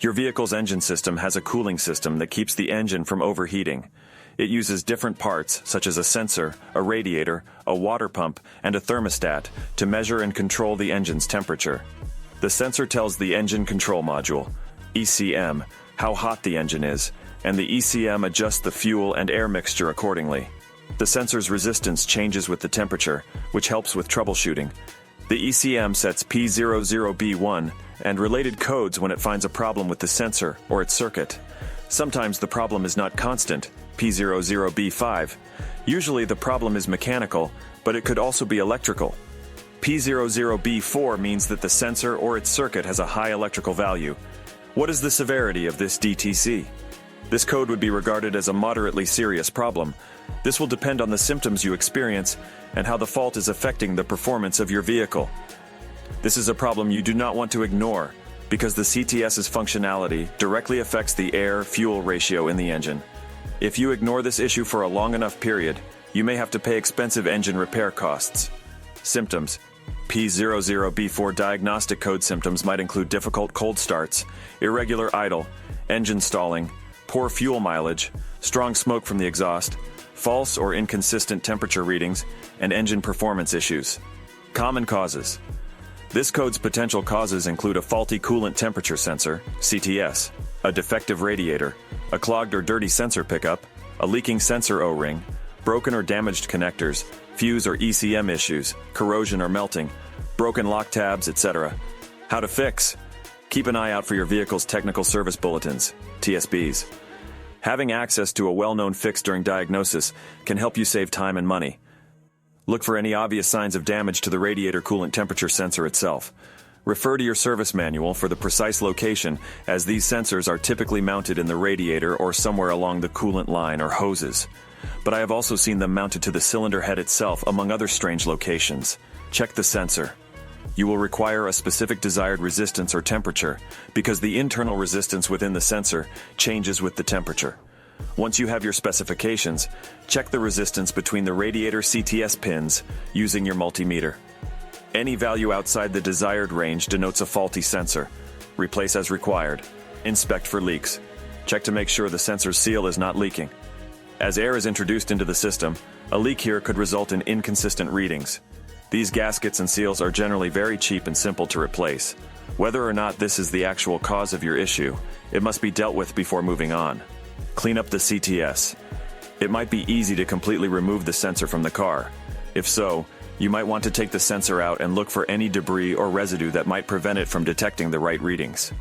Your vehicle's engine system has a cooling system that keeps the engine from overheating. It uses different parts, such as a sensor, a radiator, a water pump, and a thermostat, to measure and control the engine's temperature. The sensor tells the engine control module, ECM, how hot the engine is, and the ECM adjusts the fuel and air mixture accordingly. The sensor's resistance changes with the temperature, which helps with troubleshooting. The ECM sets P00B4 and related codes when it finds a problem with the sensor or its circuit. Sometimes the problem is not constant, P00B5. Usually the problem is mechanical, but it could also be electrical. P00B4 means that the sensor or its circuit has a high electrical value. What is the severity of this DTC? This code would be regarded as a moderately serious problem. This will depend on the symptoms you experience and how the fault is affecting the performance of your vehicle. This is a problem you do not want to ignore because the CTS's functionality directly affects the air-fuel ratio in the engine. If you ignore this issue for a long enough period, you may have to pay expensive engine repair costs. Symptoms. P00B4 diagnostic code symptoms might include difficult cold starts, irregular idle, engine stalling, poor fuel mileage, strong smoke from the exhaust, false or inconsistent temperature readings, and engine performance issues. Common causes. This code's potential causes include a faulty coolant temperature sensor, CTS, a defective radiator, a clogged or dirty sensor pickup, a leaking sensor O-ring, broken or damaged connectors, fuse or ECM issues, corrosion or melting, broken lock tabs, etc. How to fix? Keep an eye out for your vehicle's technical service bulletins, TSBs. Having access to a well-known fix during diagnosis can help you save time and money. Look for any obvious signs of damage to the radiator coolant temperature sensor itself. Refer to your service manual for the precise location, as these sensors are typically mounted in the radiator or somewhere along the coolant line or hoses. But I have also seen them mounted to the cylinder head itself, among other strange locations. Check the sensor. You will require a specific desired resistance or temperature, because the internal resistance within the sensor changes with the temperature. Once you have your specifications, check the resistance between the radiator CTS pins using your multimeter. Any value outside the desired range denotes a faulty sensor. Replace as required. Inspect for leaks. Check to make sure the sensor's seal is not leaking. As air is introduced into the system, a leak here could result in inconsistent readings. These gaskets and seals are generally very cheap and simple to replace. Whether or not this is the actual cause of your issue, it must be dealt with before moving on. Clean up the CTS. It might be easy to completely remove the sensor from the car. If so, you might want to take the sensor out and look for any debris or residue that might prevent it from detecting the right readings.